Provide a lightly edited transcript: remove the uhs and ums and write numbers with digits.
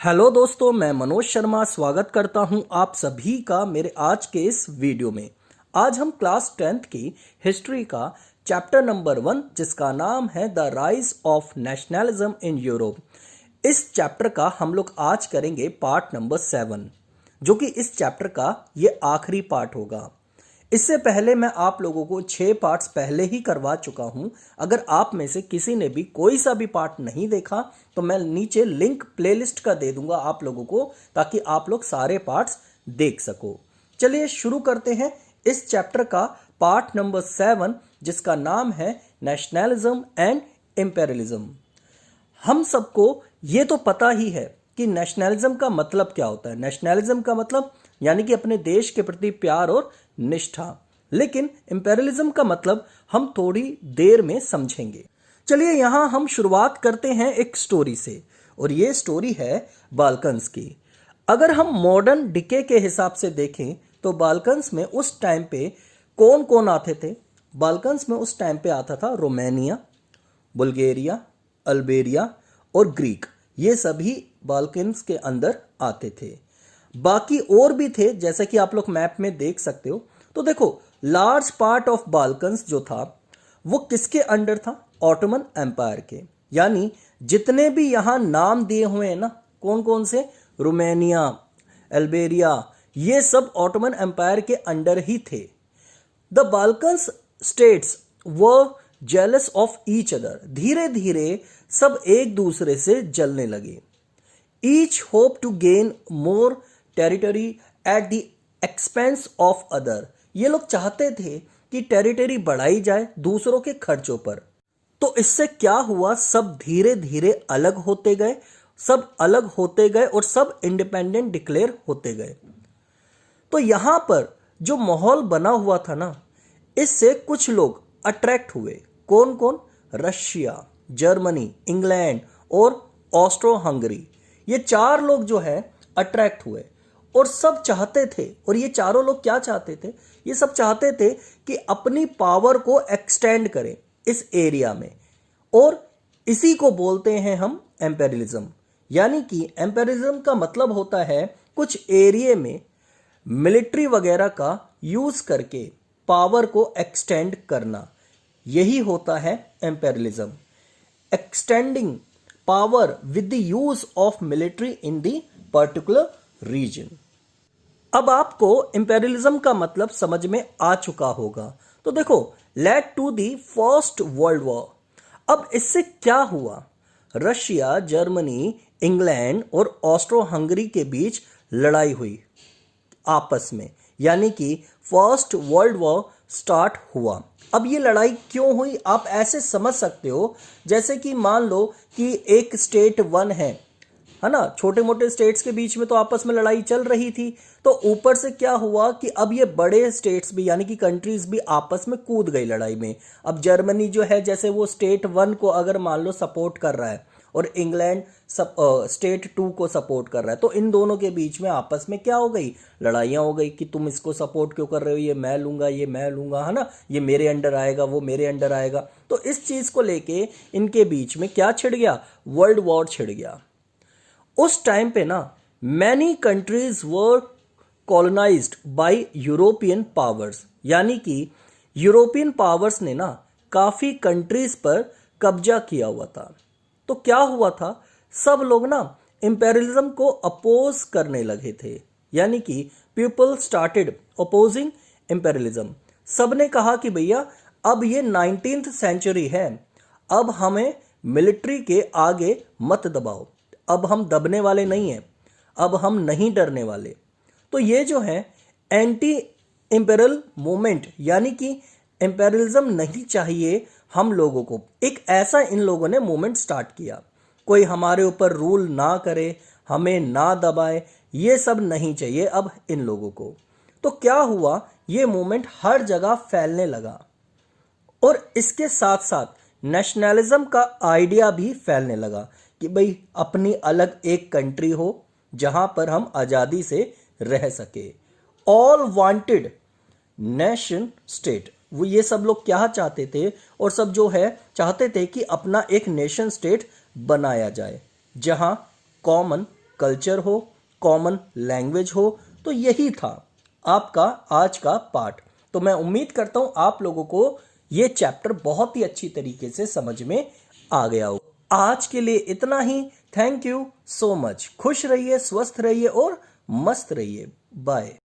Hello दोस्तों, मैं मनोज शर्मा स्वागत करता हूं आप सभी का मेरे आज के इस वीडियो में। आज हम क्लास 10th की हिस्ट्री का चैप्टर नंबर 1 जिसका नाम है the rise of nationalism in Europe, इस चैप्टर का हम लोग आज करेंगे पार्ट नंबर 7, जो कि इस चैप्टर का ये आखिरी पार्ट होगा। इससे पहले मैं आप लोगों को 6 पार्ट्स पहले ही करवा चुका हूं। अगर आप में से किसी ने भी कोई सा भी पार्ट नहीं देखा तो मैं नीचे लिंक प्लेलिस्ट का दे दूंगा आप लोगों को, ताकि आप लोग सारे पार्ट्स देख सको। चलिए शुरू करते हैं इस चैप्टर का पार्ट नंबर 7 जिसका नाम है नेशनलिज्म एंड इंपेरियलिज्म। हम सबको ये तो पता ही है कि नेशनलिज्म का मतलब क्या होता है। नेशनलिज्म का मतलब यानी कि अपने देश के प्रति प्यार और निष्ठा, लेकिन इंपेरियलिज्म का मतलब हम थोड़ी देर में समझेंगे। चलिए यहां हम शुरुआत करते हैं एक स्टोरी से, और ये स्टोरी है बाल्कन्स की। अगर हम मॉडर्न डिके के हिसाब से देखें तो बाल्कन्स में उस टाइम पे कौन कौन आते थे। बाल्कन्स में उस टाइम पे आता था रोमानिया, बुल्गारिया, अल्बेरिया और ग्रीक। ये सभी बाल्कन्स के अंदर आते थे। बाकी और भी थे, जैसे कि आप लोग मैप में देख सकते हो। तो देखो, लार्ज पार्ट ऑफ बाल्कन्स जो था वो किसके अंडर था? ऑटोमन एम्पायर के। यानी जितने भी यहां नाम दिए हुए हैं ना, कौन कौन से, रोमानिया, अल्बेरिया, ये सब ऑटोमन एम्पायर के अंडर ही थे। The Balkans states were jealous of each other. धीरे धीरे सब एक दूसरे से जलने लगे। Each hope to gain more territory at the expense of other. ये लोग चाहते थे कि टेरिटरी बढ़ाई जाए दूसरों के खर्चों पर। तो इससे क्या हुआ, सब धीरे धीरे अलग होते गए, सब अलग होते गए और सब इंडिपेंडेंट डिक्लेयर होते गए। तो यहां पर जो माहौल बना हुआ था ना, इससे कुछ लोग अट्रैक्ट हुए। कौन कौन? रशिया, जर्मनी, इंग्लैंड और ऑस्ट्रो हंगरी। ये 4 लोग जो है अट्रैक्ट हुए और सब चाहते थे। और ये चारों लोग क्या चाहते थे? ये सब चाहते थे कि अपनी पावर को एक्सटेंड करें इस एरिया में, और इसी को बोलते हैं हम एम्पेरियलिज्म। यानी कि एम्पेरियलिज्म का मतलब होता है कुछ एरिया में मिलिट्री वगैरह का यूज करके पावर को एक्सटेंड करना। यही होता है imperialism, extending power with the use of military in the particular region. अब आपको इंपेरियलिज्म का मतलब समझ में आ चुका होगा। तो देखो, led to the First World War. अब इससे क्या हुआ? रशिया, जर्मनी, इंग्लैंड और ऑस्ट्रो हंगरी के बीच लड़ाई हुई आपस में, यानी कि फर्स्ट वर्ल्ड वॉर स्टार्ट हुआ। अब ये लड़ाई क्यों हुई, आप ऐसे समझ सकते हो जैसे कि मान लो कि एक स्टेट 1 है ना, छोटे मोटे स्टेट्स के बीच में तो आपस में लड़ाई चल रही थी। तो ऊपर से क्या हुआ कि अब ये बड़े स्टेट्स भी यानी कि कंट्रीज भी आपस में कूद गई लड़ाई में। अब जर्मनी जो है, जैसे वो स्टेट 1 को अगर मान लो सपोर्ट कर रहा है और इंग्लैंड स्टेट 2 को सपोर्ट कर रहा है, तो इन दोनों के बीच में आपस में क्या हो गई? लड़ाइयाँ हो गई कि तुम इसको सपोर्ट क्यों कर रहे हो, ये मैं लूंगा, ये मैं लूंगा, है ना, ये मेरे अंडर आएगा, वो मेरे अंडर आएगा। तो इस चीज़ को लेके इनके बीच में क्या छिड़ गया? वर्ल्ड वॉर छिड़ गया। उस टाइम पे ना मैनी कंट्रीज वर कॉलोनाइज्ड बाय यूरोपियन पावर्स। यानी कि यूरोपियन पावर्स ने ना काफ़ी कंट्रीज पर कब्जा किया हुआ था। तो क्या हुआ था? सब लोग ना इंपेरियलिज्म को अपोज करने लगे थे। यानी कि पीपल स्टार्टेड अपोजिंग इंपेरियलिज्म। सब ने कहा कि भैया अब ये 19th सेंचुरी है, अब हमें मिलिट्री के आगे मत दबाओ, अब हम दबने वाले नहीं हैं, अब हम नहीं डरने वाले। तो ये जो है एंटी इंपेरियल मूवमेंट, यानी कि इंपेरियलिज्म नहीं चाहिए हम लोगों को, एक ऐसा इन लोगों ने मूवमेंट स्टार्ट किया। कोई हमारे ऊपर रूल ना करे, हमें ना दबाए, ये सब नहीं चाहिए अब इन लोगों को। तो क्या हुआ? ये मूवमेंट हर जगह फैलने लगा और इसके साथ साथ नेशनलिज्म का आइडिया भी फैलने लगा कि भाई अपनी अलग एक कंट्री हो जहां पर हम आज़ादी से रह सके। All wanted nation state. वो ये सब लोग क्या चाहते थे, और सब जो है चाहते थे कि अपना एक नेशन स्टेट बनाया जाए जहां कॉमन कल्चर हो, कॉमन लैंग्वेज हो। तो यही था आपका आज का पाठ। तो मैं उम्मीद करता हूं आप लोगों को ये चैप्टर बहुत ही अच्छी तरीके से समझ में आ गया हो। आज के लिए इतना ही। Thank you so much. खुश रहिए, स्वस्थ रहिए और मस्त रहिए। बाय।